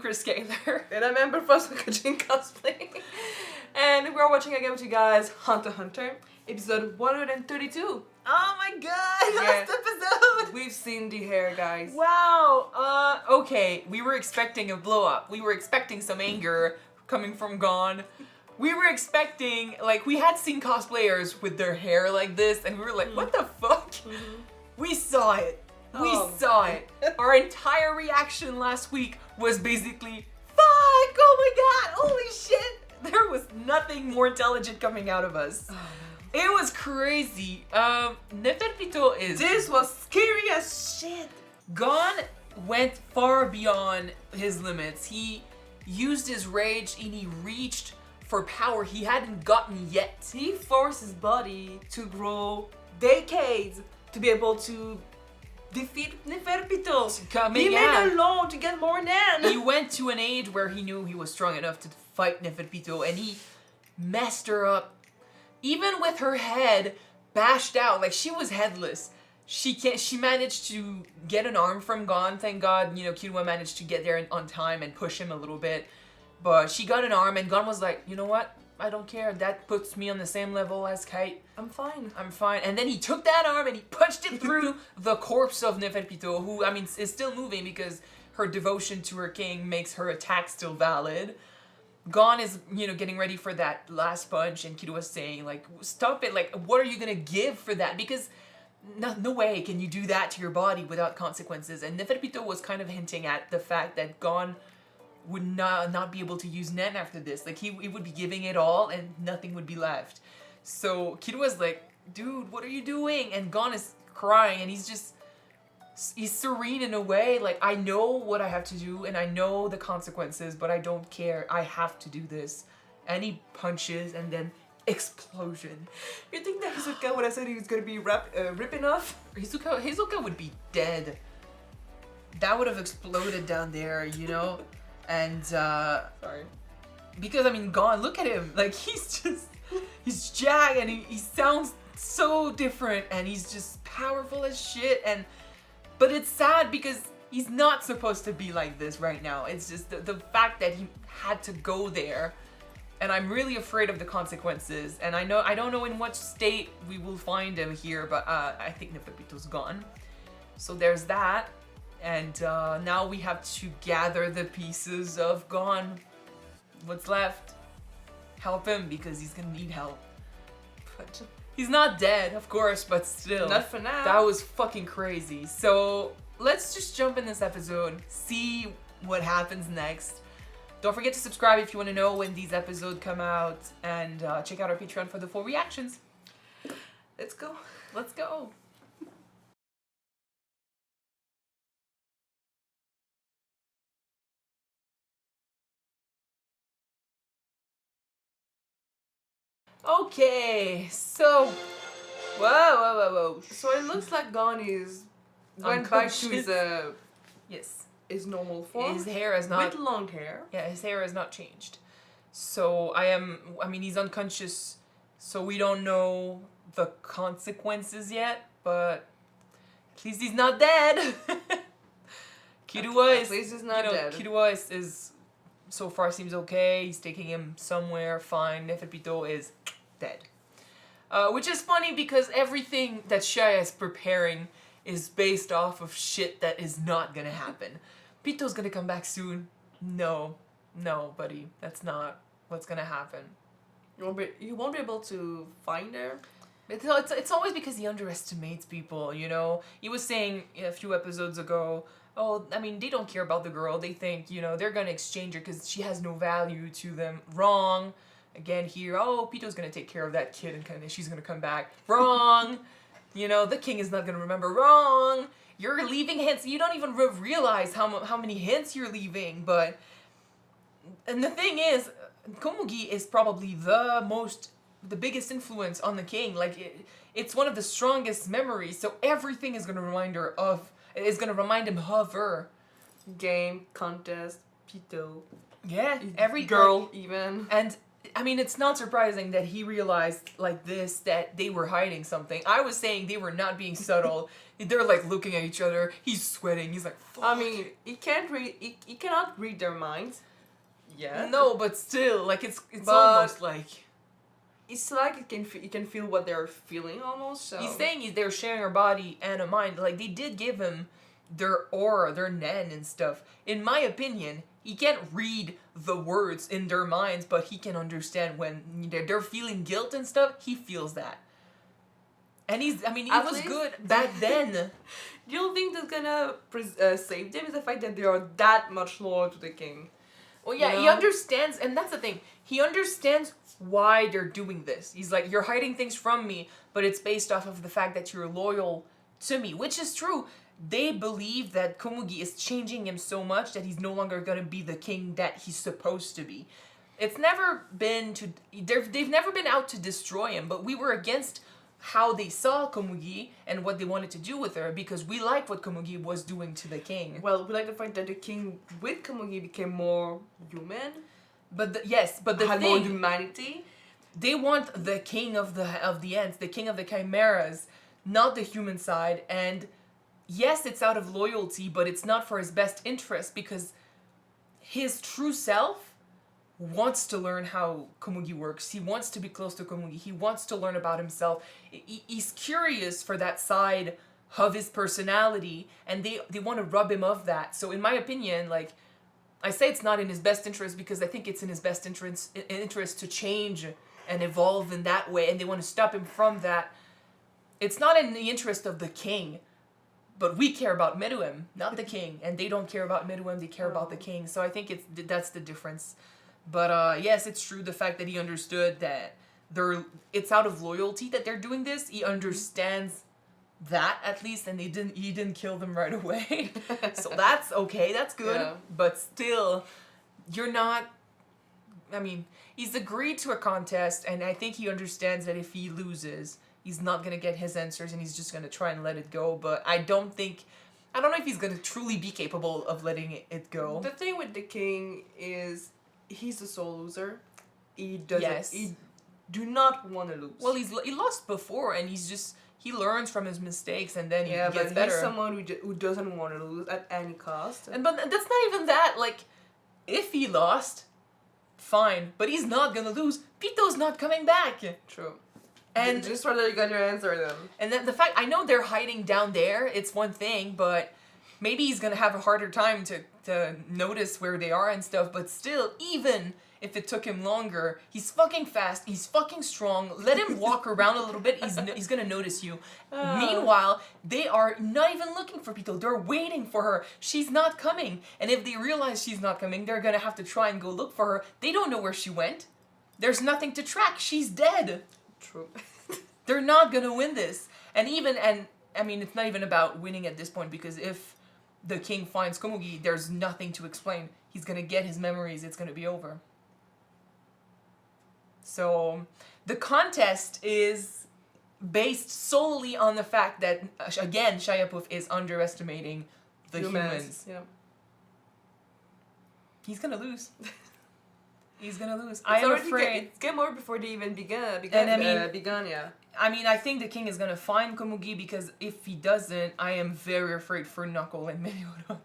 Chris Kaler. And I'm Amber Frost with Kyuujin cosplay. And we're watching again with you guys Hunter x Hunter, episode 132. Oh my god, last episode! We've seen the hair, guys. Wow, okay, we were expecting a blow up. We were expecting some anger coming from Gon. We were expecting, like, we had seen cosplayers with their hair like this, and we were like, what the fuck? We saw it. We saw it. Our entire reaction last week was basically, fuck, oh my god, holy shit. There was nothing more intelligent coming out of us. It was crazy. Pitou is... This was scary as shit. Gon went far beyond his limits. He used his rage and he reached for power he hadn't gotten yet. He forced his body to grow decades to be able to defeat Pitou. He made a loan to get more Nan. He went to an age where he knew he was strong enough to fight Pitou, and he messed her up. Even with her head bashed out, like she was headless. She managed to get an arm from Gon. Thank God, Killua managed to get there on time and push him a little bit. But she got an arm, and Gon was like, you know what? I don't care. That puts me on the same level as Kite. I'm fine. I'm fine. And then he took that arm and he punched it through the corpse of Pitou, who, I mean, is still moving because her devotion to her king makes her attack still valid. Gon is, getting ready for that last punch, and Killua was saying, like, stop it. Like, what are you gonna give for that? Because no way can you do that to your body without consequences. And Pitou was kind of hinting at the fact that Gon would not be able to use Nen after this. Like, he would be giving it all and nothing would be left. So Killua was like, dude, what are you doing? And Gon is crying, and he's serene in a way. Like, I know what I have to do and I know the consequences, but I don't care. I have to do this. And he punches, and then explosion. You think that Hisoka, when I said he was gonna be ripping off? Hisoka would be dead. That would have exploded down there, And, sorry. Because, I mean, Gon, look at him. Like, he's jagged, and he sounds so different, and he's just powerful as shit, but it's sad because he's not supposed to be like this right now. It's just the fact that he had to go there, and I'm really afraid of the consequences, and I don't know in what state we will find him here, but I think Pitou's gone. So there's that. And now we have to gather the pieces of Gon. What's left? Help him, because he's gonna need help. But he's not dead, of course, but still. Not for now. That was fucking crazy. So let's just jump in this episode, see what happens next. Don't forget to subscribe if you want to know when these episodes come out, and check out our Patreon for the full reactions. Let's go. Let's go. Okay, so whoa. So it looks like Gon went back to his normal form. His hair has not with long hair. Yeah, his hair has not changed. So I mean, he's unconscious, so we don't know the consequences yet, but at least he's not dead. Killua at least he's not dead. Killua is so far seems okay. He's taking him somewhere fine. Pitou is dead. Which is funny because everything that Shia is preparing is based off of shit that is not gonna happen. Pitou's gonna come back soon. No, buddy. That's not what's gonna happen. You won't be able to find her? It's always because he underestimates people, He was saying a few episodes ago, oh, I mean, they don't care about the girl. They think, they're gonna exchange her because she has no value to them. Wrong. Again here, oh, Pitou's gonna take care of that kid and she's gonna come back. Wrong. The king is not gonna remember. Wrong. You're leaving hints. You don't even realize how many hints you're leaving. And the thing is, Komugi is probably the biggest influence on the king. Like, it's one of the strongest memories. So everything is gonna remind him of her. Game, contest, Pitou. Yeah, every girl even. And I mean, it's not surprising that he realized like this that they were hiding something. I was saying they were not being subtle. They're like looking at each other. He's sweating. He's like, fuck. I mean, he cannot read their minds. Yeah. No, but still, like it's But- almost like It's like he can feel what they're feeling almost. So he's saying they're sharing a body and a mind. Like they did give him their aura, their nen and stuff. In my opinion, he can't read the words in their minds, but he can understand when they're feeling guilt and stuff. He feels that. And he At was least- good back then. You don't think that's gonna save them is the fact that they are that much loyal to the king. Well, yeah, You he know? understands, and that's the thing. He understands why they're doing this. He's like, you're hiding things from me, but it's based off of the fact that you're loyal to me, which is true. They believe that Komugi is changing him so much that he's no longer going to be the king that he's supposed to be. It's never been to... They've never been out to destroy him, but we were against how they saw Komugi and what they wanted to do with her because we liked what Komugi was doing to the king. Well, we like the fact that the king with Komugi became more human. But the Had more thing... humanity. They want the king of the ants, the king of the chimeras, not the human side. And yes, it's out of loyalty, but it's not for his best interest because his true self wants to learn how Komugi works. He wants to be close to Komugi. He wants to learn about himself. He's curious for that side of his personality, and they want to rub him of that. So in my opinion, like, I say it's not in his best interest because I think it's in his best interest to change and evolve in that way, and they want to stop him from that. It's not in the interest of the king, but we care about Meruem, not the king, and they don't care about Meruem, they care about the king. So I think that's the difference. But yes, it's true, the fact that he understood that it's out of loyalty that they're doing this. He understands that at least, and he didn't kill them right away. So that's okay, that's good. Yeah. But still, you're not... I mean, he's agreed to a contest, and I think he understands that if he loses, he's not going to get his answers, and he's just going to try and let it go. But I don't know if he's going to truly be capable of letting it go. The thing with the king is he's a sole loser. He doesn't. Yes. He do not want to lose. Well, he lost before, and he learns from his mistakes, and then he yeah, gets but better. he's someone who doesn't want to lose at any cost. But that's not even that. Like, if he lost, fine. But he's not gonna lose. Pitou's not coming back. True. And just so that you got your answer then. And then the fact, I know they're hiding down there, it's one thing, but maybe he's gonna have a harder time to notice where they are and stuff, but still, even if it took him longer, he's fucking fast, he's fucking strong, let him walk around a little bit, he's gonna notice you. Meanwhile, they are not even looking for Pitou, they're waiting for her, she's not coming, and if they realize she's not coming, they're gonna have to try and go look for her. They don't know where she went. There's nothing to track, she's dead. True. They're not gonna win this. And I mean, it's not even about winning at this point, because if the king finds Komugi, there's nothing to explain. He's gonna get his memories, it's gonna be over. So, the contest is based solely on the fact that, again, Shia Pouf is underestimating the humans. Yeah. He's gonna lose. He's gonna lose. I am afraid. It's game over before they even began. And I mean- begun, yeah. I mean, I think the king is gonna find Komugi, because if he doesn't, I am very afraid for Knuckle and Meleoron.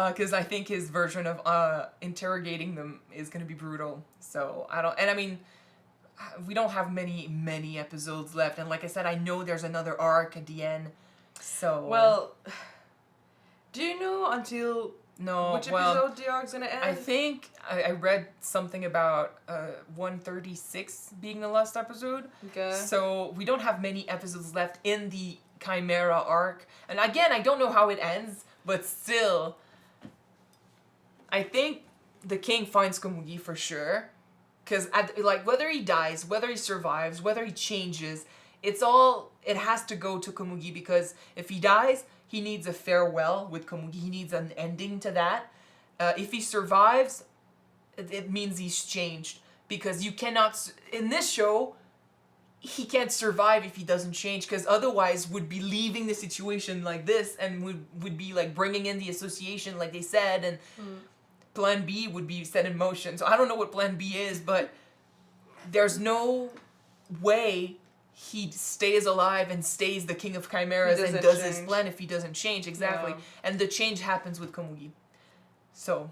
Because I think his version of interrogating them is gonna be brutal. So, I mean, we don't have many episodes left. And like I said, I know there's another arc at the end. So... Well, do you know until no, which well, episode the arc's gonna end? I think I read something about 136 being the last episode. Okay. So we don't have many episodes left in the Chimera arc. And again, I don't know how it ends, but still, I think the king finds Komugi for sure. Because, like, whether he dies, whether he survives, whether he changes, it has to go to Komugi, because if he dies, he needs a farewell with Komugi. He needs an ending to that. If he survives, it means he's changed. Because you cannot... In this show, he can't survive if he doesn't change. Because otherwise would be leaving the situation like this. And would be like bringing in the association like they said. And Plan B would be set in motion. So I don't know what Plan B is. But there's no way he stays alive and stays the king of chimeras and does his plan if he doesn't change. Exactly. Yeah. And the change happens with Komugi. So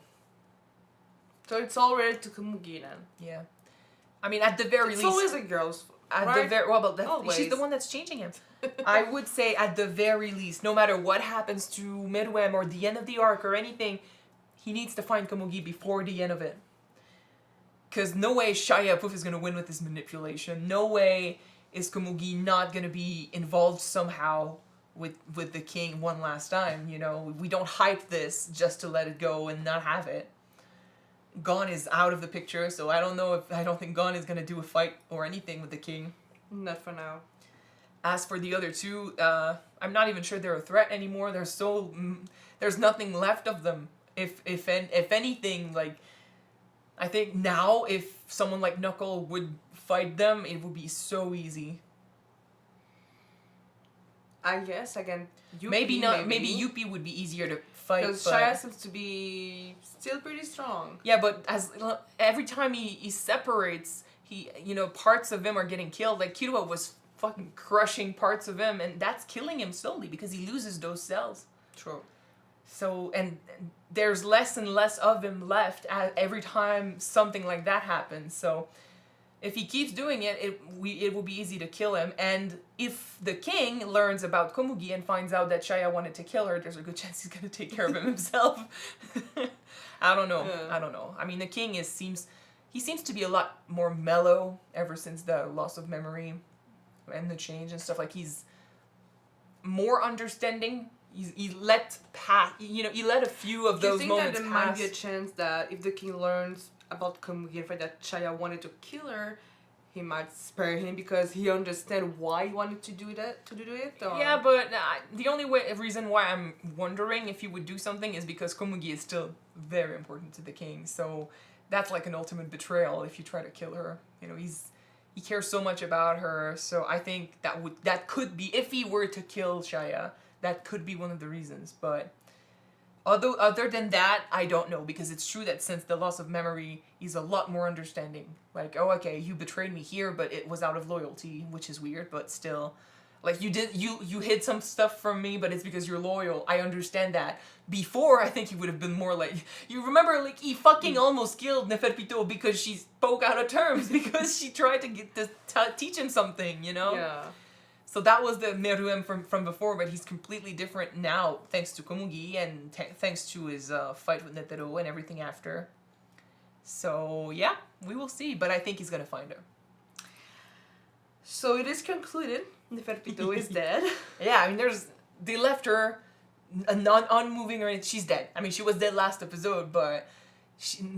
it's already to Komugi then. Yeah. I mean, at the very least... It's always a girl's... she's the one that's changing him. I would say at the very least, no matter what happens to Meruem or the end of the arc or anything, he needs to find Komugi before the end of it. Because no way Shia Pouf is going to win with his manipulation. No way is Komugi not going to be involved somehow with the king one last time, you know? We don't hype this just to let it go and not have it. Gon is out of the picture, so I don't think Gon is going to do a fight or anything with the king. Not for now. As for the other two, I'm not even sure they're a threat anymore. There's nothing left of them. If anything, like, I think now if someone like Knuckle would fight them, it would be so easy. I guess again. Maybe Youpi would be easier to fight. Because Shia seems to be still pretty strong. Yeah, but every time he separates, parts of him are getting killed. Like Killua was fucking crushing parts of him, and that's killing him slowly because he loses those cells. True. So, and there's less and less of him left every time something like that happens. So, if he keeps doing it, it will be easy to kill him. And if the king learns about Komugi and finds out that Shia wanted to kill her, there's a good chance he's going to take care of him himself. I don't know. Yeah. I don't know. I mean, the king seems to be a lot more mellow ever since the loss of memory and the change and stuff. Like, he's more understanding. He let a few of those moments pass. Do you think that there might be a chance that if the king learns about Komugi and the fact that Shia wanted to kill her, he might spare him because he understands why he wanted to do it? Or? Yeah, but the only reason why I'm wondering if he would do something is because Komugi is still very important to the king. So that's like an ultimate betrayal if you try to kill her. You know, he cares so much about her. So I think that could be, if he were to kill Shia, that could be one of the reasons. But other than that, I don't know, because it's true that since the loss of memory, he's a lot more understanding. Like, oh, okay, you betrayed me here, but it was out of loyalty, which is weird, but still. Like, you hid some stuff from me, but it's because you're loyal. I understand that. Before, I think he would have been more like, you remember, like, he fucking almost killed Neferpitou because she spoke out of terms, because she tried to teach him something, you know? Yeah. So that was the Meruem from before, but he's completely different now, thanks to Komugi and thanks to his fight with Netero and everything after. So, yeah, we will see, but I think he's gonna find her. So it is concluded, Neferpitou is dead. Yeah, I mean, they left her unmoving or anything. She's dead. I mean, she was dead last episode, but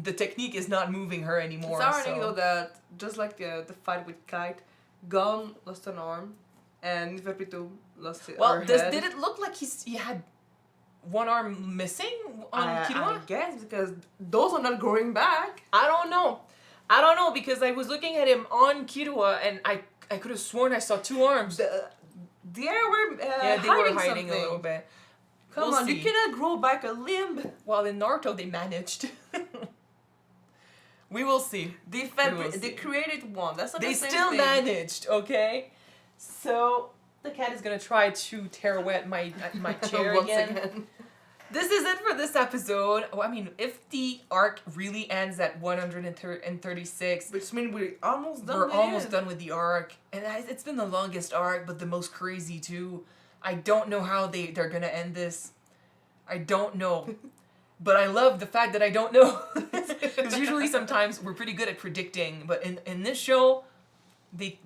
the technique is not moving her anymore. It's ironic though that, just like the fight with Kite, Gon lost an arm, and Neferpitou lost her head. Well, did it look like he had one arm missing on Killua? I guess, because those are not growing back. I don't know, because I was looking at him on Killua, and I could have sworn I saw two arms. They were hiding a little bit. Come on, you cannot grow back a limb. Well, in Naruto, they managed. We will see. They created one. That's not the same thing. They still managed, okay? So, the cat is going to try to pirouette my chair again. This is it for this episode. Well, I mean, if the arc really ends at 136... Which means we're almost done with the arc. And it's been the longest arc, but the most crazy, too. I don't know how they're going to end this. I don't know. But I love the fact that I don't know. Because usually sometimes we're pretty good at predicting. But in this show... They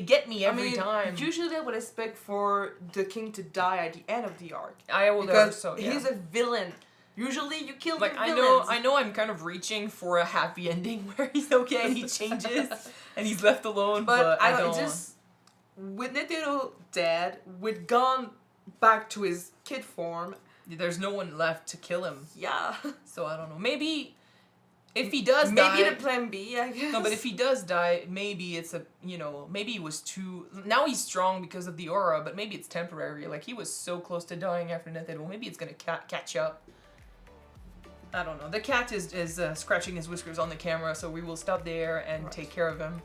get me every time. Usually I would expect for the king to die at the end of the arc. Because he's a villain. Usually you kill the villains. I know I'm kind of reaching for a happy ending where he's okay and he changes and he's left alone, but I don't. Just with Netero dead, with Gon back to his kid form, there's no one left to kill him. Yeah. So I don't know. Maybe if he does die... Maybe the plan B, I guess. No, but if he does die, maybe it's maybe he was too... Now he's strong because of the aura, but maybe it's temporary. Like, he was so close to dying after Netero. Maybe it's going to catch up. I don't know. The cat is scratching his whiskers on the camera, so we will stop there and take care of him.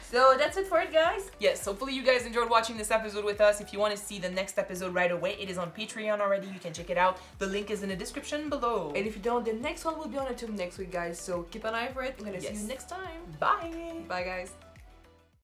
So that's it for it, guys. Yes, hopefully you guys enjoyed watching this episode with us. If you want to see the next episode right away, it is on Patreon already. You can check it out. The link is in the description below. And if you don't, the next one will be on YouTube next week, guys. So keep an eye for it. I'm gonna see you next time. Bye. Bye, guys.